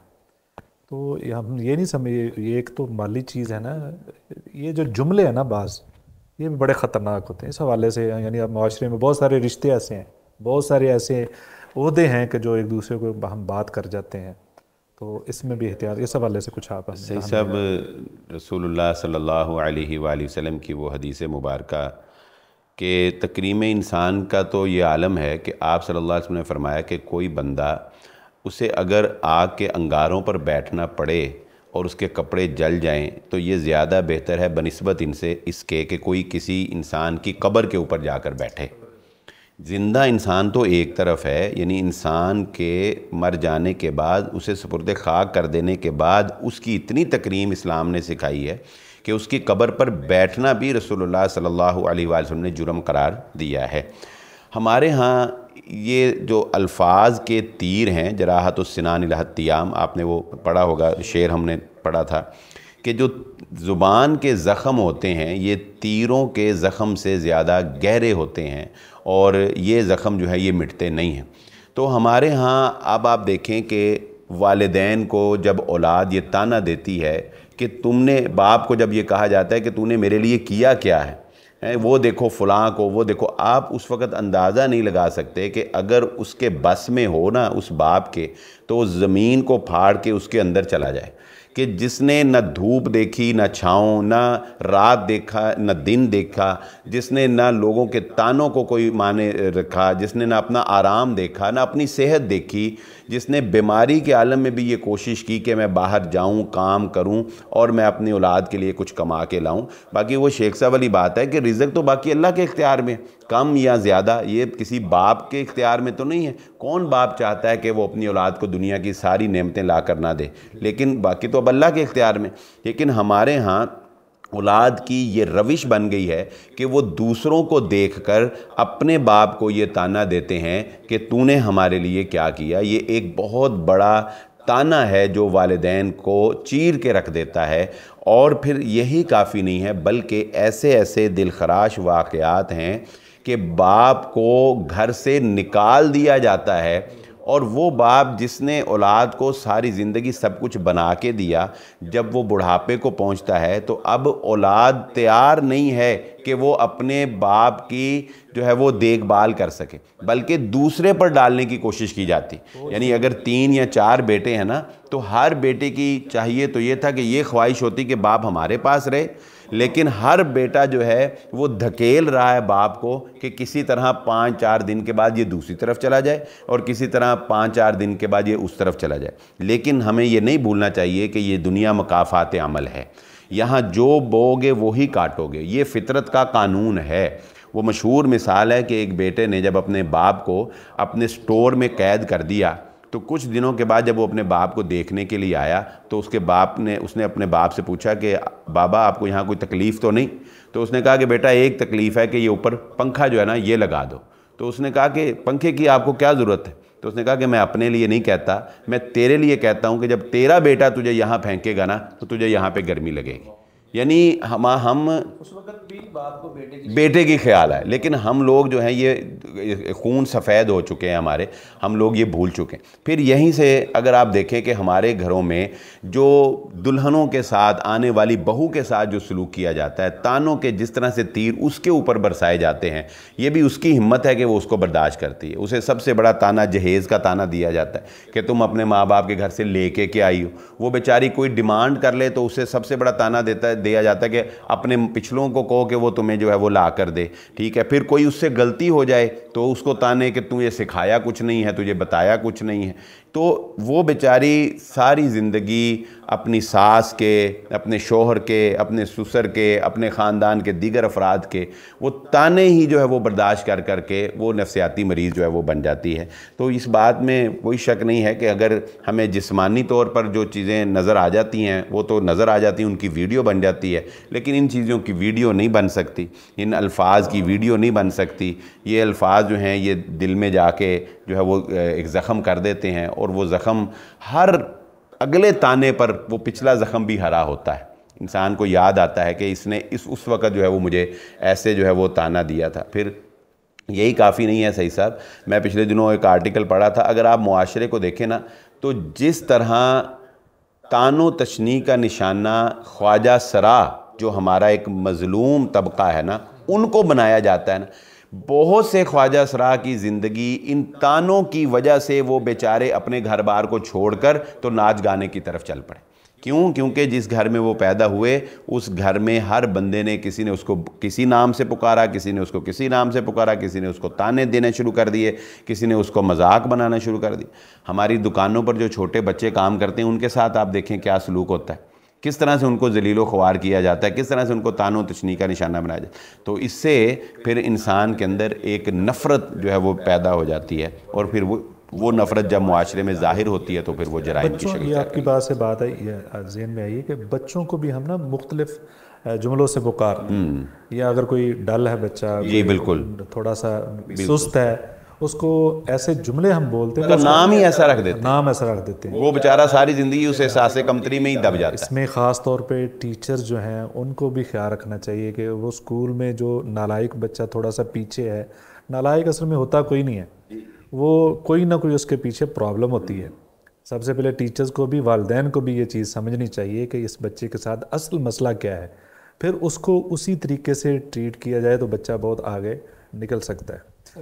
تو ہم یہ نہیں سمجھ، یہ ایک تو مالی چیز ہے نا، یہ جو جملے ہیں نا بعض، یہ بھی بڑے خطرناک ہوتے ہیں اس حوالے سے. یعنی اب معاشرے میں بہت سارے رشتے ایسے ہیں، بہت سارے ایسے عہدے ہیں کہ جو ایک دوسرے کو ہم بات کر جاتے ہیں، تو اس میں بھی احتیاط. اس حوالے سے کچھ آپ صحیح صاحب، رسول اللہ صلی اللہ علیہ وآلہ وسلم کی وہ حدیث مبارکہ کہ تکریم انسان کا تو یہ عالم ہے کہ آپ صلی اللہ علیہ وسلم نے فرمایا کہ کوئی بندہ اسے اگر آگ کے انگاروں پر بیٹھنا پڑے اور اس کے کپڑے جل جائیں تو یہ زیادہ بہتر ہے بنسبت ان سے اس کے کہ کوئی کسی انسان کی قبر کے اوپر جا کر بیٹھے. زندہ انسان تو ایک طرف ہے، یعنی انسان کے مر جانے کے بعد اسے سپرد خاک کر دینے کے بعد اس کی اتنی تکریم اسلام نے سکھائی ہے کہ اس کی قبر پر بیٹھنا بھی رسول اللہ صلی اللہ علیہ وآلہ وسلم نے جرم قرار دیا ہے. ہمارے ہاں یہ جو الفاظ کے تیر ہیں، جراحت السنان لها التیام، آپ نے وہ پڑھا ہوگا، شعر ہم نے پڑھا تھا کہ جو زبان کے زخم ہوتے ہیں یہ تیروں کے زخم سے زیادہ گہرے ہوتے ہیں اور یہ زخم جو ہے یہ مٹتے نہیں ہیں. تو ہمارے ہاں اب آپ دیکھیں کہ والدین کو جب اولاد یہ طعنہ دیتی ہے کہ تم نے، باپ کو جب یہ کہا جاتا ہے کہ تو نے میرے لیے کیا کیا ہے، وہ دیکھو فلاں کو، وہ دیکھو، آپ اس وقت اندازہ نہیں لگا سکتے کہ اگر اس کے بس میں ہو نا اس باپ کے، تو وہ زمین کو پھاڑ کے اس کے اندر چلا جائے. کہ جس نے نہ دھوپ دیکھی، نہ چھاؤں، نہ رات دیکھا، نہ دن دیکھا، جس نے نہ لوگوں کے طعنوں کو کوئی معنی رکھا، جس نے نہ اپنا آرام دیکھا، نہ اپنی صحت دیکھی، جس نے بیماری کے عالم میں بھی یہ کوشش کی کہ میں باہر جاؤں، کام کروں اور میں اپنی اولاد کے لیے کچھ کما کے لاؤں. باقی وہ شیخ صاحب والی بات ہے کہ رزق تو باقی اللہ کے اختیار میں، کم یا زیادہ یہ کسی باپ کے اختیار میں تو نہیں ہے. کون باپ چاہتا ہے کہ وہ اپنی اولاد کو دنیا کی ساری نعمتیں لا کر نہ دے، لیکن باقی تو اب اللہ کے اختیار میں. لیکن ہمارے ہاں اولاد کی یہ روش بن گئی ہے کہ وہ دوسروں کو دیکھ کر اپنے باپ کو یہ طعنہ دیتے ہیں کہ تو نے ہمارے لیے کیا کیا. یہ ایک بہت بڑا طعنہ ہے جو والدین کو چیر کے رکھ دیتا ہے. اور پھر یہی کافی نہیں ہے بلکہ ایسے ایسے دلخراش واقعات ہیں کہ باپ کو گھر سے نکال دیا جاتا ہے، اور وہ باپ جس نے اولاد کو ساری زندگی سب کچھ بنا کے دیا، جب وہ بڑھاپے کو پہنچتا ہے تو اب اولاد تیار نہیں ہے کہ وہ اپنے باپ کی جو ہے وہ دیکھ بھال کر سکے، بلکہ دوسرے پر ڈالنے کی کوشش کی جاتی. یعنی اگر 3 یا 4 بیٹے ہیں نا تو ہر بیٹے کی چاہیے تو یہ تھا کہ یہ خواہش ہوتی کہ باپ ہمارے پاس رہے، لیکن ہر بیٹا جو ہے وہ دھکیل رہا ہے باپ کو کہ کسی طرح 5-4 دن کے بعد یہ دوسری طرف چلا جائے اور کسی طرح 5-4 دن کے بعد یہ اس طرف چلا جائے. لیکن ہمیں یہ نہیں بھولنا چاہیے کہ یہ دنیا مکافات عمل ہے، یہاں جو بوگے وہی کاٹو گے، یہ فطرت کا قانون ہے. وہ مشہور مثال ہے کہ ایک بیٹے نے جب اپنے باپ کو اپنے سٹور میں قید کر دیا تو کچھ دنوں کے بعد جب وہ اپنے باپ کو دیکھنے کے لیے آیا تو اس نے اپنے باپ سے پوچھا کہ بابا آپ کو یہاں کوئی تکلیف تو نہیں؟ تو اس نے کہا کہ بیٹا ایک تکلیف ہے کہ یہ اوپر پنکھا جو ہے نا یہ لگا دو. تو اس نے کہا کہ پنکھے کی آپ کو کیا ضرورت ہے؟ تو اس نے کہا کہ میں اپنے لیے نہیں کہتا، میں تیرے لیے کہتا ہوں کہ جب تیرا بیٹا تجھے یہاں پھینکے گا نا تو تجھے یہاں پہ گرمی لگے گی. یعنی ہم اس وقت بھی باپ کو بیٹے کی خیال ہے، لیکن ہم لوگ جو ہیں یہ خون سفید ہو چکے ہیں ہمارے، ہم لوگ یہ بھول چکے ہیں. پھر یہیں سے اگر آپ دیکھیں کہ ہمارے گھروں میں جو دلہنوں کے ساتھ آنے والی بہو کے ساتھ جو سلوک کیا جاتا ہے، طعنوں کے جس طرح سے تیر اس کے اوپر برسائے جاتے ہیں، یہ بھی اس کی ہمت ہے کہ وہ اس کو برداشت کرتی ہے. اسے سب سے بڑا طعنہ جہیز کا طعنہ دیا جاتا ہے کہ تم اپنے ماں باپ کے گھر سے لے کے کیا آئی ہو. وہ بیچاری کوئی ڈیمانڈ کر لے تو اسے سب سے بڑا طعنہ دیا جاتا ہے کہ اپنے پچھلوں کو کہو کہ وہ تمہیں جو ہے وہ لا کر دے. ٹھیک ہے، پھر کوئی اس سے غلطی ہو جائے تو اس کو طعنے کہ تو یہ سکھایا کچھ نہیں ہے، تجھے بتایا کچھ نہیں ہے. تو وہ بیچاری ساری زندگی اپنی ساس کے، اپنے شوہر کے، اپنے سسر کے، اپنے خاندان کے دیگر افراد کے وہ طعنے ہی جو ہے وہ برداشت کر کر کے وہ نفسیاتی مریض جو ہے وہ بن جاتی ہے. تو اس بات میں کوئی شک نہیں ہے کہ اگر ہمیں جسمانی طور پر جو چیزیں نظر آ جاتی ہیں وہ تو نظر آ جاتی ہیں، ان کی ویڈیو بن جاتی ہے، لیکن ان چیزوں کی ویڈیو نہیں بن سکتی، ان الفاظ کی ویڈیو نہیں بن سکتی. یہ الفاظ جو ہیں یہ دل میں جا کے جو ہے وہ ایک زخم کر دیتے ہیں، اور وہ زخم ہر اگلے طعنے پر وہ پچھلا زخم بھی ہرا ہوتا ہے. انسان کو یاد آتا ہے کہ اس نے اس وقت جو ہے وہ مجھے ایسے جو ہے وہ طعنہ دیا تھا. پھر یہی کافی نہیں ہے. صحیح صاحب، میں پچھلے دنوں ایک آرٹیکل پڑھا تھا، اگر آپ معاشرے کو دیکھیں نا تو جس طرح تان و تشنیع کا نشانہ خواجہ سرا جو ہمارا ایک مظلوم طبقہ ہے نا ان کو بنایا جاتا ہے نا. بہت سے خواجہ سرا کی زندگی ان تانوں کی وجہ سے وہ بیچارے اپنے گھر بار کو چھوڑ کر تو ناچ گانے کی طرف چل پڑے. کیوں؟ کیونکہ جس گھر میں وہ پیدا ہوئے اس گھر میں ہر بندے نے کسی نے اس کو کسی نام سے پکارا, کسی نے اس کو کسی نام سے پکارا, کسی نے اس کو تانے دینے شروع کر دیے, کسی نے اس کو مذاق بنانا شروع کر دی. ہماری دکانوں پر جو چھوٹے بچے کام کرتے ہیں ان کے ساتھ آپ دیکھیں کیا سلوک ہوتا ہے, کس طرح سے ان کو ذلیل و خوار کیا جاتا ہے, کس طرح سے ان کو تان و تشنیع کا نشانہ بنایا جاتا ہے. تو اس سے پھر انسان کے اندر ایک نفرت جو ہے وہ پیدا ہو جاتی ہے, اور پھر وہ نفرت جب معاشرے میں ظاہر ہوتی ہے تو پھر وہ جرائم کی شکل. یہ آپ کی بات سے بات آئی ذہن میں آئی ہے کہ بچوں کو بھی ہم نا مختلف جملوں سے پکارتے ہیں, یا اگر کوئی ڈل ہے بچہ, جی بالکل, تھوڑا سا سست ہے, اس کو ایسے جملے ہم بولتے ہیں, نام ہی ایسا رکھ دیتے ہیں, نام ایسا رکھ دیتے ہیں, وہ بیچارہ ساری زندگی اس احساس کمتری میں ہی دب جاتا ہے. اس میں خاص طور پہ ٹیچر جو ہیں ان کو بھی خیال رکھنا چاہیے کہ وہ اسکول میں جو نالائق بچہ تھوڑا سا پیچھے ہے, نالائق اصل میں ہوتا کوئی نہیں ہے, وہ کوئی نہ کوئی اس کے پیچھے پرابلم ہوتی ہے. سب سے پہلے ٹیچرز کو بھی, والدین کو بھی یہ چیز سمجھنی چاہیے کہ اس بچے کے ساتھ اصل مسئلہ کیا ہے, پھر اس کو اسی طریقے سے ٹریٹ کیا جائے تو بچہ بہت آگے نکل سکتا ہے.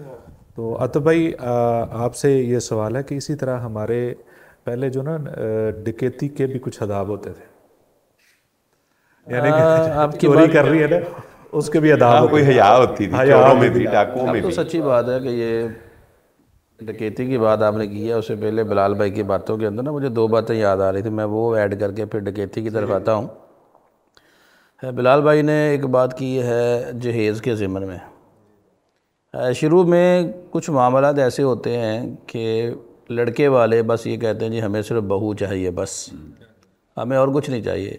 تو عطب بھائی آپ سے یہ سوال ہے کہ اسی طرح ہمارے پہلے جو نا ڈکیتی کے بھی کچھ آداب ہوتے تھے, یعنی کہ آپ چوری کر رہی ہے نا اس کے بھی آداب, کوئی حیا ہوتی تھی چوروں میں بھی, ڈاکوؤں میں تو بھی. سچی بات ہے کہ یہ ڈکیتی کی بات آپ نے کی ہے, اس سے پہلے بلال بھائی کی باتوں کے اندر نا مجھے دو باتیں یاد آ رہی تھی, میں وہ ایڈ کر کے پھر ڈکیتی کی طرف آتا ہوں. بلال بھائی نے ایک بات کی ہے جہیز کے ضمن میں. شروع میں کچھ معاملات ایسے ہوتے ہیں کہ لڑکے والے بس یہ کہتے ہیں جی ہمیں صرف بہو چاہیے, بس ہمیں اور کچھ نہیں چاہیے.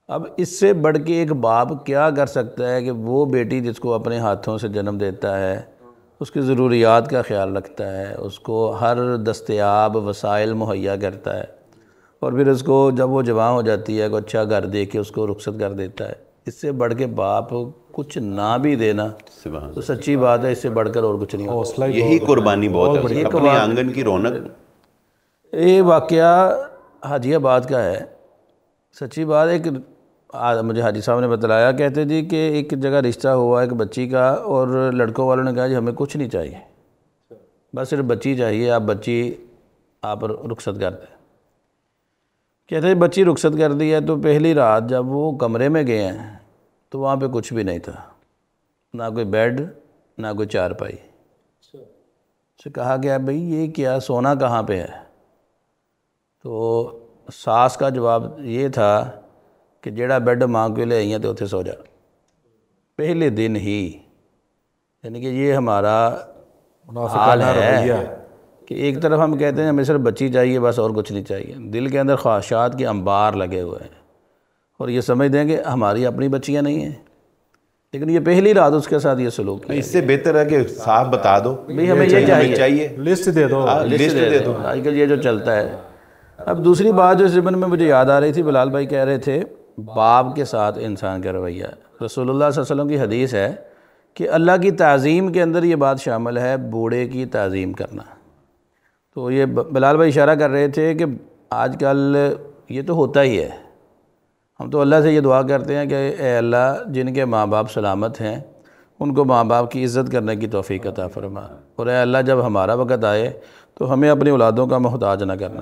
اب اس سے بڑھ کے ایک باپ کیا کر سکتا ہے کہ وہ بیٹی جس کو اپنے ہاتھوں سے جنم دیتا ہے, اس کی ضروریات کا خیال رکھتا ہے, اس کو ہر دستیاب وسائل مہیا کرتا ہے, اور پھر اس کو جب وہ جوان ہو جاتی ہے کوئی اچھا گھر دے کے اس کو رخصت کر دیتا ہے. اس سے بڑھ کے باپ کچھ نہ بھی دینا تو سچی بات ہے, اس سے بڑھ کر اور کچھ نہیں ہوتا. یہی قربانی بہت ہے, اپنے آنگن کی رونق. یہ واقعہ حاجی آباد کا ہے, سچی بات. ایک مجھے حاجی صاحب نے بتلایا, کہتے جی کہ ایک جگہ رشتہ ہوا ایک بچی کا, اور لڑکوں والوں نے کہا جی ہمیں کچھ نہیں چاہیے, بس صرف بچی چاہیے, آپ بچی آپ رخصت کر دیں. کہتے ہیں بچی رخصت کر دی ہے, تو پہلی رات جب وہ کمرے میں گئے ہیں تو وہاں پہ کچھ بھی نہیں تھا, نہ کوئی بیڈ نہ کوئی چارپائی. سے کہا گیا بھئی یہ کیا, سونا کہاں پہ ہے؟ تو ساس کا جواب یہ تھا کہ جیڑا بیڈ ماں کے لے آئی ہیں تو اتھے سو جا. پہلے دن ہی, یعنی کہ یہ ہمارا حال ہے کہ ایک طرف ہم کہتے ہیں ہمیں صرف بچی چاہیے بس اور کچھ نہیں چاہیے, دل کے اندر خواہشات کے انبار لگے ہوئے ہیں, اور یہ سمجھ دیں کہ ہماری اپنی بچیاں نہیں ہیں, لیکن یہ پہلی رات اس کے ساتھ یہ سلوک کیا. اس سے بہتر ہے کہ صاحب بتا دو بھئی ہمیں یہ چاہیے, لسٹ دے دو, لسٹ دے دو. آج کل یہ جو چلتا ہے. اب دوسری بات جو ضمن میں مجھے یاد آ رہی تھی, بلال بھائی کہہ رہے تھے باپ کے ساتھ انسان کا رویہ. رسول اللہ صلی اللہ علیہ وسلم کی حدیث ہے کہ اللہ کی تعظیم کے اندر یہ بات شامل ہے, بوڑھے کی تعظیم کرنا. تو یہ بلال بھائی اشارہ کر رہے تھے کہ آج کل یہ تو ہوتا ہی ہے. ہم تو اللہ سے یہ دعا کرتے ہیں کہ اے اللہ جن کے ماں باپ سلامت ہیں ان کو ماں باپ کی عزت کرنے کی توفیق عطا فرما, اور اے اللہ جب ہمارا وقت آئے تو ہمیں اپنی اولادوں کا محتاج نہ کرنا.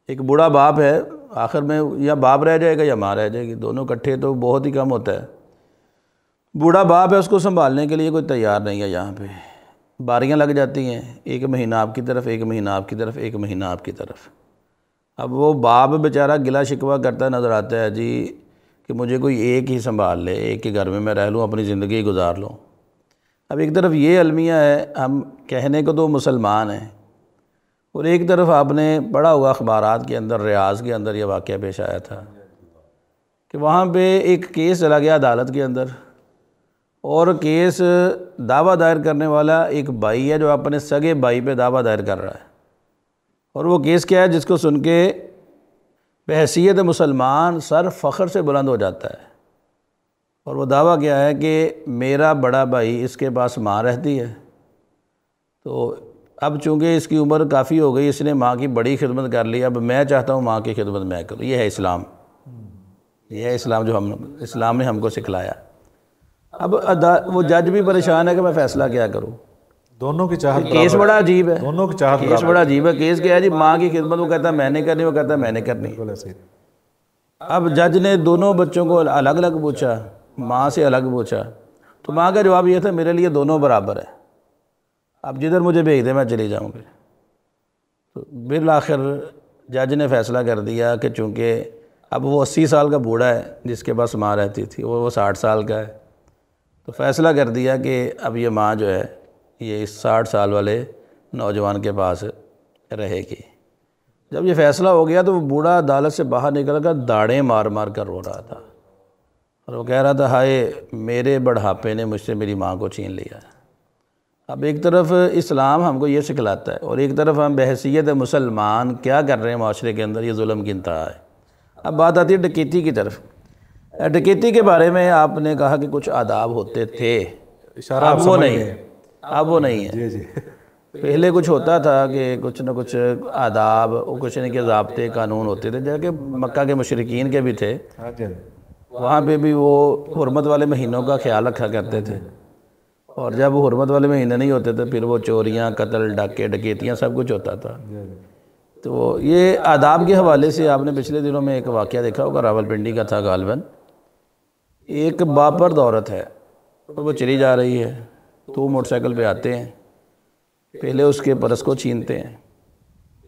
ایک بوڑھا باپ ہے, آخر میں یا باپ رہ جائے گا یا ماں رہ جائے گی, دونوں اکٹھے تو بہت ہی کم ہوتا ہے. بوڑھا باپ ہے, اس کو سنبھالنے کے لیے کوئی تیار نہیں ہے. یہاں پہ باریاں لگ جاتی ہیں, ایک مہینہ آپ کی طرف, ایک مہینہ آپ کی طرف, ایک مہینہ آپ کی طرف. اب وہ باپ بیچارہ گلا شکوہ کرتا نظر آتا ہے جی کہ مجھے کوئی ایک ہی سنبھال لے, ایک ہی گھر میں رہ لوں, اپنی زندگی گزار لوں. اب ایک طرف یہ المیہ ہے, ہم کہنے کو تو مسلمان ہیں, اور ایک طرف آپ نے پڑھا ہوا اخبارات کے اندر, ریاض کے اندر یہ واقعہ پیش آیا تھا کہ وہاں پہ ایک کیس چلا گیا عدالت کے اندر, اور کیس دعویٰ دائر کرنے والا ایک بھائی ہے جو اپنے سگے بھائی پہ دعویٰ دائر کر رہا ہے. اور وہ کیس کیا ہے جس کو سن کے بحیثیت مسلمان سر فخر سے بلند ہو جاتا ہے. اور وہ دعویٰ کیا ہے کہ میرا بڑا بھائی اس کے پاس ماں رہتی ہے, تو اب چونکہ اس کی عمر کافی ہو گئی، اس نے ماں کی بڑی خدمت کر لی، اب میں چاہتا ہوں ماں کی خدمت میں کروں۔ یہ ہے اسلام، یہ ہے اسلام جو اسلام نے ہم کو سکھلایا۔ اب وہ جج بھی پریشان ہے کہ میں فیصلہ کیا کروں۔ دونوں کی چاہت کیس بڑا عجیب ہے، دونوں کی چاہت کیس بڑا عجیب ہے۔ کیس کیا ہے جی؟ ماں کی خدمت وہ کہتا ہے میں نے کرنی، وہ کہتا ہے میں نے کرنی۔ اب جج نے دونوں بچوں کو الگ الگ پوچھا، ماں سے الگ پوچھا، تو ماں کا جواب یہ تھا میرے لیے دونوں برابر ہے، اب جدھر مجھے بھیج دے میں چلی جاؤں گی۔ تو بالآخر جج نے فیصلہ کر دیا کہ چونکہ اب وہ 80 سال کا بوڑھا ہے جس کے پاس ماں رہتی تھی، وہ 60 سال کا ہے، تو فیصلہ کر دیا کہ اب یہ ماں جو ہے یہ اس 60 سال والے نوجوان کے پاس رہے گی۔ جب یہ فیصلہ ہو گیا تو وہ بوڑھا عدالت سے باہر نکل کر داڑیں مار مار کر رو رہا تھا، اور وہ کہہ رہا تھا ہائے میرے بڑھاپے نے مجھ سے میری ماں کو چھین لیا۔ اب ایک طرف اسلام ہم کو یہ سکھلاتا ہے، اور ایک طرف ہم بحیثیت مسلمان کیا کر رہے ہیں معاشرے کے اندر، یہ ظلم کی انتہا ہے۔ اب بات آتی ہے ڈکیتی کی طرف۔ ڈکیتی کے بارے میں آپ نے کہا کہ کچھ آداب ہوتے تھے، اب وہ نہیں ہے، اب وہ نہیں ہے۔ جی جی پہلے کچھ ہوتا تھا کہ کچھ نہ کچھ آداب، کچھ نہ کہ ضابطے قانون ہوتے تھے، جیسے کہ مکہ کے مشرکین کے بھی تھے، ہاں جی وہاں پہ بھی وہ حرمت والے مہینوں کا خیال رکھا کرتے تھے، اور جب حرمت والے مہینے نہیں ہوتے تھے پھر وہ چوریاں، قتل، ڈاکے، ڈکیتیاں سب کچھ ہوتا تھا۔ تو یہ آداب کے حوالے سے آپ نے پچھلے دنوں میں ایک واقعہ دیکھا ہوگا، راولپنڈی کا تھا غالباً۔ ایک باپرد عورت ہے، وہ چلی جا رہی ہے، تو موٹر سائیکل پہ آتے ہیں، پہلے اس کے پرس کو چھینتے ہیں،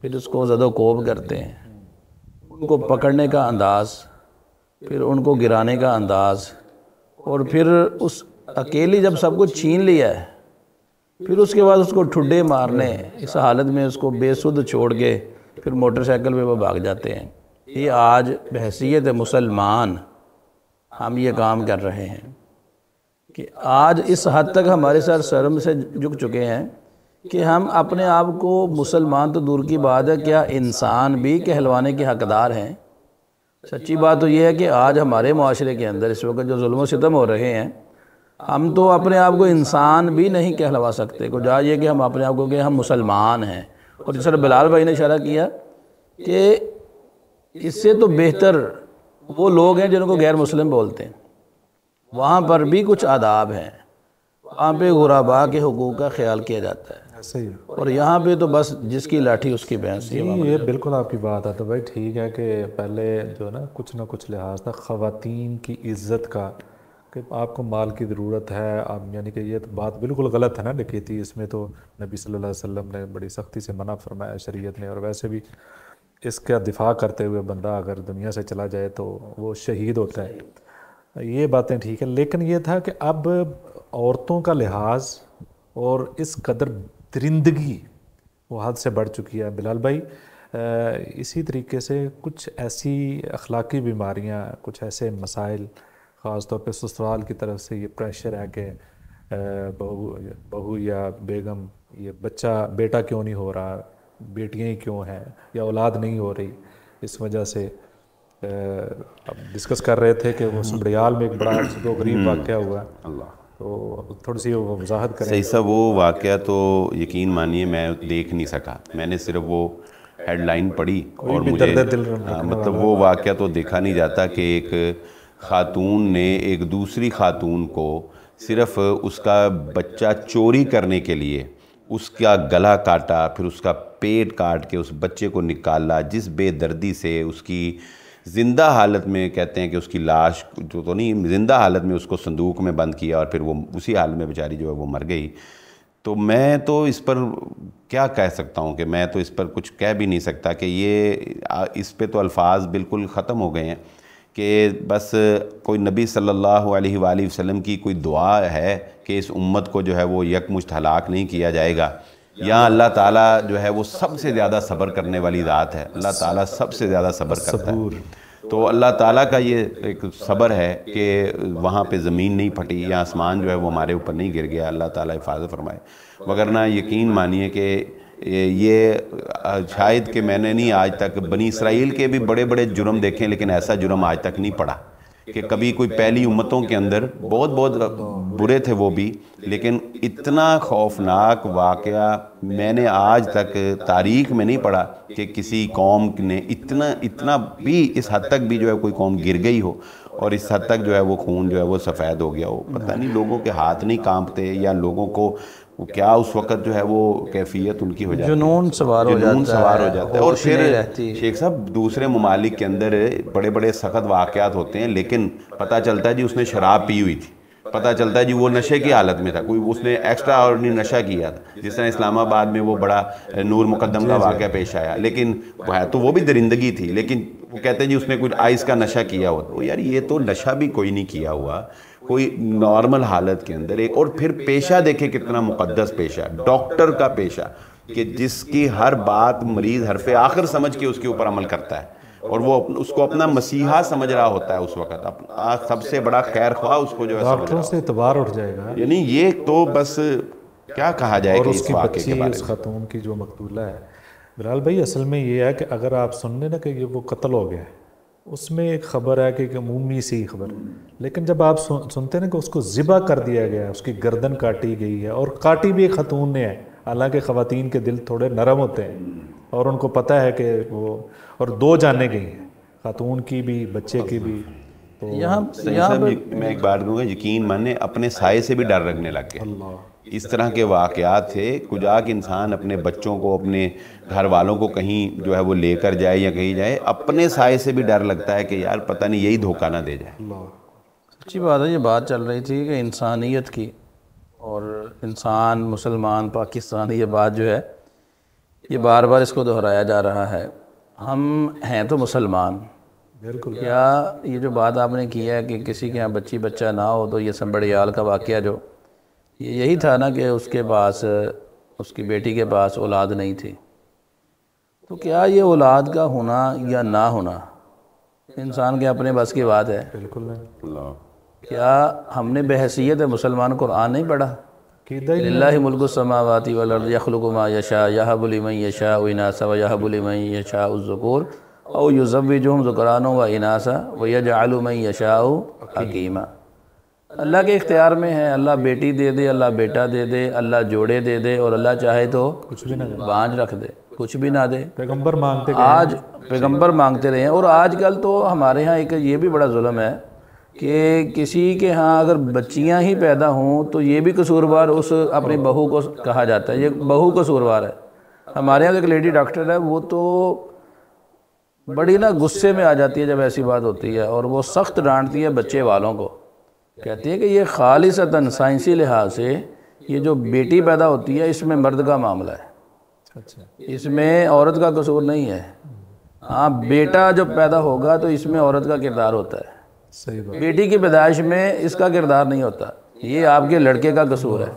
پھر اس کو زد و کوب کرتے ہیں، ان کو پکڑنے کا انداز، پھر ان کو گرانے کا انداز، اور پھر اس اکیلی جب سب کچھ چھین لیا ہے پھر اس کے بعد اس کو ٹھڈے مارنے، اس حالت میں اس کو بے سدھ چھوڑ کے پھر موٹر سائیکل پہ وہ بھاگ جاتے ہیں۔ یہ آج بحیثیت مسلمان ہم یہ کام کر رہے ہیں کہ آج اس حد تک ہمارے سر شرم سے جھک چکے ہیں کہ ہم اپنے آپ کو مسلمان تو دور کی بات ہے، کیا انسان بھی کہلوانے کے حقدار ہیں۔ سچی بات تو یہ ہے کہ آج ہمارے معاشرے کے اندر اس وقت جو ظلم و ستم ہو رہے ہیں، ہم تو اپنے آپ کو انسان بھی نہیں کہلوا سکتے، کو جا یہ کہ ہم اپنے آپ کو کہ ہم مسلمان ہیں۔ اور جس طرح بلال بھائی نے اشارہ کیا کہ اس سے تو بہتر وہ لوگ ہیں جن کو غیر مسلم بولتے ہیں، وہاں پر بھی کچھ آداب ہیں، وہاں پہ غرباء کے حقوق کا خیال کیا جاتا ہے، صحیح۔ اور یہاں پہ تو بس جس کی لاٹھی اس کی بھینس۔ یہ بالکل آپ کی بات ہے، تو بھائی ٹھیک ہے کہ پہلے جو نا کچھ نہ کچھ لحاظ تھا خواتین کی عزت کا، کہ آپ کو مال کی ضرورت ہے، آپ یعنی کہ یہ بات بالکل غلط ہے نا ڈکیتی، اس میں تو نبی صلی اللہ علیہ وسلم نے بڑی سختی سے منع فرمایا شریعت نے، اور ویسے بھی اس کا دفاع کرتے ہوئے بندہ اگر دنیا سے چلا جائے تو وہ شہید ہوتا ہے، یہ باتیں ٹھیک ہے۔ لیکن یہ تھا کہ اب عورتوں کا لحاظ اور اس قدر درندگی وہ حد سے بڑھ چکی ہے۔ بلال بھائی اسی طریقے سے کچھ ایسی اخلاقی بیماریاں، کچھ ایسے مسائل، خاص طور پہ سسرال کی طرف سے یہ پریشر ہے کہ بہو یا بیگم یہ بیٹا کیوں نہیں ہو رہا، بیٹیاں ہی کیوں ہیں، یا اولاد نہیں ہو رہی، اس وجہ سے اب ڈسکس کر رہے تھے کہ وہ سبڑیال میں ایک بڑا و غریب واقعہ ہوا ہے، تو تھوڑی سی وہ وضاحت کریں۔ صحیح صاحب، وہ واقعہ تو یقین مانیے میں دیکھ نہیں سکا، میں نے صرف وہ ہیڈ لائن پڑھی، اور مجھے مطلب وہ واقعہ تو دیکھا نہیں جاتا کہ ایک خاتون نے ایک دوسری خاتون کو صرف اس کا بچہ چوری کرنے کے لیے اس کا گلا کاٹا، پھر اس کا پیٹ کاٹ کے اس بچے کو نکالا، جس بے دردی سے اس کی زندہ حالت میں، کہتے ہیں کہ اس کی لاش جو تو نہیں، زندہ حالت میں اس کو صندوق میں بند کیا، اور پھر وہ اسی حال میں بیچاری جو ہے وہ مر گئی۔ تو میں تو اس پر کیا کہہ سکتا ہوں، کہ میں تو اس پر کچھ کہہ بھی نہیں سکتا، کہ یہ اس پہ تو الفاظ بالکل ختم ہو گئے ہیں، کہ بس کوئی نبی صلی اللہ علیہ وآلہ وسلم کی کوئی دعا ہے کہ اس امت کو جو ہے وہ یکمشت ہلاک نہیں کیا جائے گا، یا اللہ تعالیٰ جو ہے وہ سب سے زیادہ صبر کرنے والی ذات ہے، اللہ تعالیٰ سب سے زیادہ صبر کرتا ہے۔ تو اللہ تعالیٰ کا یہ ایک صبر ہے کہ وہاں پہ زمین نہیں پھٹی یا آسمان جو ہے وہ ہمارے اوپر نہیں گر گیا، اللہ تعالیٰ حفاظت فرمائے۔ وگرنہ یقین مانیے کہ یہ شاید کہ میں نے نہیں آج تک، بنی اسرائیل کے بھی بڑے بڑے جرم دیکھیں لیکن ایسا جرم آج تک نہیں پڑا کہ کبھی کوئی پہلی امتوں کے اندر بہت بہت برے تھے وہ بھی، لیکن اتنا خوفناک واقعہ میں نے آج تک تاریخ میں نہیں پڑھا کہ کسی قوم نے اتنا بھی اس حد تک بھی جو ہے کوئی قوم گر گئی ہو اور اس حد تک جو ہے وہ خون جو ہے وہ سفید ہو گیا ہو. پتہ نہیں لوگوں کے ہاتھ نہیں کانپتے یا لوگوں کو کیا اس وقت جو ہے وہ کیفیت ان کی ہو جاتی ہے، جنون سوار ہو جاتا ہے. اور پھر شیخ صاحب دوسرے ممالک کے اندر بڑے بڑے سخت واقعات ہوتے ہیں، لیکن پتہ چلتا ہے جی اس نے شراب پی ہوئی تھی، پتہ چلتا ہے جی وہ نشے کی حالت میں تھا، کوئی اس نے ایکسٹرا آرڈنری نشہ کیا تھا، جس طرح اسلام آباد میں وہ بڑا نور مقدم کا واقعہ پیش آیا، لیکن تو وہ بھی درندگی تھی، لیکن وہ کہتے ہیں جی اس نے کچھ آئس کا نشہ کیا ہوا. تو یار یہ تو نشہ بھی کوئی نہیں کیا ہوا، کوئی نارمل حالت کے اندر اور پھر پیشہ دیکھیں کتنا مقدس پیشہ، ڈاکٹر کا پیشہ کہ جس کی ہر بات مریض حرف آخر سمجھ کے اس کے اوپر عمل کرتا ہے اور وہ اس کو اپنا مسیحا سمجھ رہا ہوتا ہے اس وقت، سب سے بڑا خیر خواہ اس کو جو ہے ڈاکٹروں سے اعتبار اٹھ جائے گا. یعنی یہ تو بس کیا کہا جائے اور کہ اس اس کی واقعے کے بچی بارے اس میں. خاتون کی جو مقتولہ ہے، بلال بھائی اصل میں یہ ہے کہ اگر آپ سن لیں نا کہ یہ وہ قتل ہو گیا ہے، اس میں ایک خبر ہے کہ عمومی سی خبر، لیکن جب آپ سنتے ہیں نا کہ اس کو ذبح کر دیا گیا ہے، اس کی گردن کاٹی گئی ہے اور کاٹی بھی ایک خاتون نے ہے، حالانکہ خواتین کے دل تھوڑے نرم ہوتے ہیں اور ان کو پتہ ہے کہ وہ، اور 2 جانیں گئی ہیں، خاتون کی بھی بچے کی بھی. تو یہاں میں ایک بات کہوں گا، یقین مانے اپنے سائے سے بھی ڈر رکھنے لگ گیا. اس طرح کے واقعات تھے کجا کہ انسان اپنے بچوں کو، اپنے گھر والوں کو کہیں جو ہے وہ لے کر جائے یا کہیں جائے، اپنے سائے سے بھی ڈر لگتا ہے کہ یار پتہ نہیں یہی دھوکہ نہ دے جائے. اچھی بات ہے. یہ بات چل رہی تھی کہ انسانیت کی اور انسان مسلمان پاکستان، یہ بات جو ہے یہ بار بار اس کو دہرایا جا رہا ہے. ہم ہیں تو مسلمان، بالکل. کیا یہ جو بات آپ نے کی ہے کہ کسی کے یہاں بچہ نہ ہو تو یہ سنبڑیال کا واقعہ جو یہی تھا نا کہ اس کے پاس، اس کی بیٹی کے پاس اولاد نہیں تھی، تو کیا یہ اولاد کا ہونا یا نہ ہونا انسان کے اپنے بس کی بات ہے؟ بالکل نہیں. کیا ہم نے بحیثیت مسلمان قرآن نہیں پڑھا؟ للہ ملک السماوات والارض یخلق ما یشاء یہب لمن یشاء اناثا ویہب لمن یشاء الذکور او یزوجہم ذکرانا و اناثا ویجعل من یشاء عقیما. اللہ کے اختیار میں ہے، اللہ بیٹی دے دے، اللہ بیٹا دے دے، اللہ جوڑے دے دے، اور اللہ چاہے تو کچھ بھی نہ دے، بانجھ رکھ دے، کچھ بھی نہ دے. پیغمبر مانگتے آج پیغمبر مانگتے رہے ہیں. اور آج کل تو ہمارے ہاں ایک یہ بھی بڑا ظلم ہے کہ کسی کے ہاں اگر بچیاں ہی پیدا ہوں تو یہ بھی قصوروار اس اپنی بہو کو کہا جاتا ہے، یہ بہو قصوروار ہے. ہمارے یہاں ایک لیڈی ڈاکٹر ہے، وہ تو بڑی نا غصے میں آ جاتی ہے جب ایسی بات ہوتی ہے، اور وہ سخت ڈانٹتی ہے بچے والوں کو. کہتی ہے کہ یہ خالصتاً سائنسی لحاظ سے یہ جو بیٹی پیدا ہوتی ہے اس میں مرد کا معاملہ ہے، اس میں عورت کا قصور نہیں ہے. ہاں بیٹا جب پیدا ہوگا تو اس میں عورت کا کردار ہوتا ہے، صحیح بات. بیٹی کی پیدائش میں اس کا کردار نہیں ہوتا، یہ آپ کے لڑکے کا قصور ہے.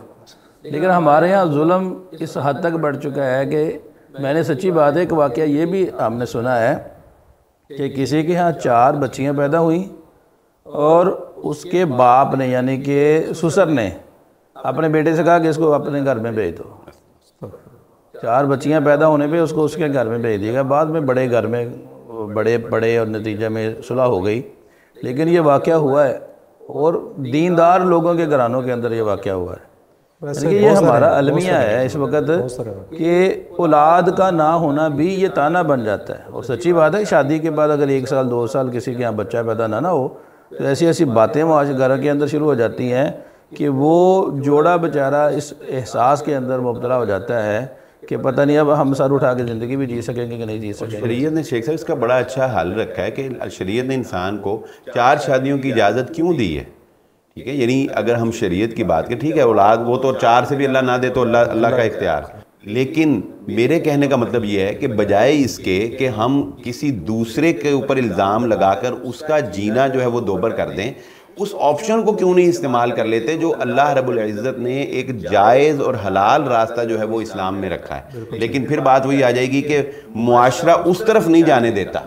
لیکن ہمارے ہاں ظلم اس حد تک بڑھ چکا ہے کہ میں نے سچی بات ہے، ایک واقعہ یہ بھی ہم نے سنا ہے کہ کسی کے ہاں 4 بچیاں پیدا ہوئیں اور اس کے باپ نے یعنی کہ سسر نے اپنے بیٹے سے کہا کہ اس کو اپنے گھر میں بھیج دو. 4 بچیاں پیدا ہونے پہ اس کو اس کے گھر میں بھیج دیا گیا. بعد میں بڑے گھر میں بڑے پڑے اور نتیجے میں صلح ہو گئی. لیکن یہ واقعہ ہوا ہے اور دیندار لوگوں کے گھرانوں کے اندر یہ واقعہ ہوا ہے. یعنی کہ یہ ہمارا المیہ ہے اس وقت کہ اولاد کا نہ ہونا بھی یہ تانا بن جاتا ہے. اور سچی بات ہے شادی کے بعد اگر 1 سال 2 سال کسی کے یہاں بچہ پیدا نہ ہو تو ایسی باتیں گھر کے اندر شروع ہو جاتی ہیں کہ وہ جوڑا بیچارہ اس احساس کے اندر مبتلا ہو جاتا ہے کہ پتہ نہیں اب ہم سر اٹھا کے زندگی بھی جی سکیں گے کہ نہیں جی سکیں گے. شریعت نے شیخ صاحب اس کا بڑا اچھا حل رکھا ہے کہ شریعت نے انسان کو 4 شادیوں کی اجازت کیوں دی ہے. ٹھیک ہے، یعنی اگر ہم شریعت کی بات کریں، ٹھیک ہے اولاد وہ تو 4 سے بھی اللہ نہ دے تو اللہ کا اختیار، لیکن میرے کہنے کا مطلب یہ ہے کہ بجائے اس کے کہ ہم کسی دوسرے کے اوپر الزام لگا کر اس کا جینا جو ہے وہ دوبر کر دیں، اس آپشن کو کیوں نہیں استعمال کر لیتے جو اللہ رب العزت نے ایک جائز اور حلال راستہ جو ہے وہ اسلام میں رکھا ہے. لیکن پھر بات وہی آ جائے گی کہ معاشرہ اس طرف نہیں جانے دیتا،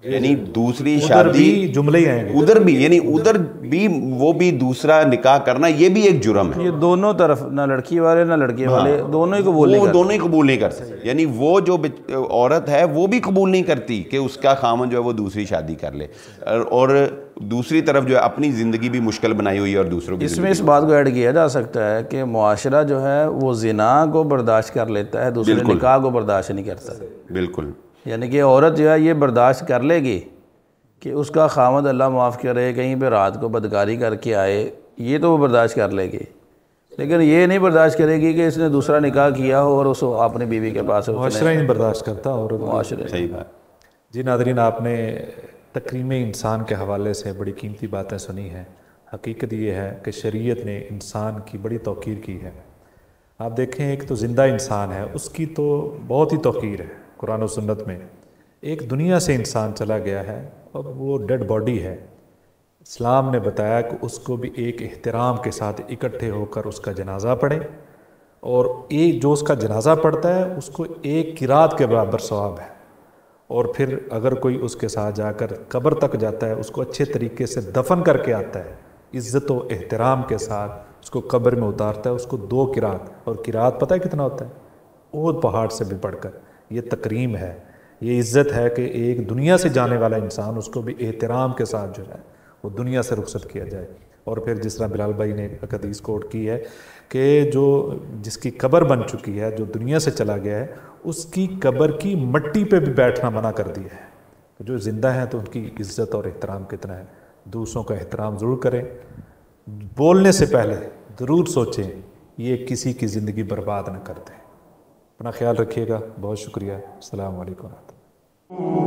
یعنی دوسری شادی جملے ہی آئیں گے ادھر بھی، یعنی ادھر بھی وہ بھی دوسرا نکاح کرنا یہ بھی ایک جرم ہے. یہ دونوں طرف، نہ لڑکی والے نہ لڑکے والے، دونوں ہی قبول نہیں کر سکتے. یعنی وہ جو عورت ہے وہ بھی قبول نہیں کرتی کہ اس کا خامن جو ہے وہ دوسری شادی کر لے. اور دوسری طرف جو ہے اپنی زندگی بھی مشکل بنائی ہوئی ہے اور دوسروں کی اس میں اس بات کو ایڈ کیا جا سکتا ہے کہ معاشرہ جو ہے وہ زنا کو برداشت کر لیتا ہے، دوسرے نکاح کو برداشت نہیں کرتا. بالکل. یعنی کہ عورت جو ہے یہ برداشت کر لے گی کہ اس کا خامد اللہ معاف کرے کہیں پہ رات کو بدکاری کر کے آئے، یہ تو وہ برداشت کر لے گی، لیکن یہ نہیں برداشت کرے گی کہ اس نے دوسرا نکاح کیا ہو اور اس اپنی بیوی کے پاس معاشرہ ہی نہیں برداشت کرتا. اور معاشرے. صحیح بات. جی ناظرین، آپ نے تکریم انسان کے حوالے سے بڑی قیمتی باتیں سنی ہیں. حقیقت یہ ہے کہ شریعت نے انسان کی بڑی توقیر کی ہے. آپ دیکھیں، ایک تو زندہ انسان ہے، اس کی تو بہت ہی توقیر ہے. قرآن و سنت میں ایک دنیا سے انسان چلا گیا ہے اور وہ ڈیڈ باڈی ہے. اسلام نے بتایا کہ اس کو بھی ایک احترام کے ساتھ اکٹھے ہو کر اس کا جنازہ پڑھیں، اور ایک جو اس کا جنازہ پڑھتا ہے اس کو ایک قرات کے برابر ثواب ہے. اور پھر اگر کوئی اس کے ساتھ جا کر قبر تک جاتا ہے، اس کو اچھے طریقے سے دفن کر کے آتا ہے، عزت و احترام کے ساتھ اس کو قبر میں اتارتا ہے، اس کو 2 قرات. اور قرات پتہ ہے کتنا ہوتا ہے؟ احد پہاڑ سے بھی بڑھ کر. یہ تکریم ہے، یہ عزت ہے کہ ایک دنیا سے جانے والا انسان، اس کو بھی احترام کے ساتھ جو ہے وہ دنیا سے رخصت کیا جائے. اور پھر جس طرح بلال بھائی نے ایک حدیث کوٹ کی ہے کہ جس کی قبر بن چکی ہے، جو دنیا سے چلا گیا ہے، اس کی قبر کی مٹی پہ بھی بیٹھنا منع کر دیا ہے. جو زندہ ہیں تو ان کی عزت اور احترام کتنا ہے. دوسروں کا احترام ضرور کریں، بولنے سے پہلے ضرور سوچیں یہ کسی کی زندگی برباد نہ کر دیں. اپنا خیال رکھیے گا. بہت شکریہ. السلام علیکم ورحمۃ اللہ.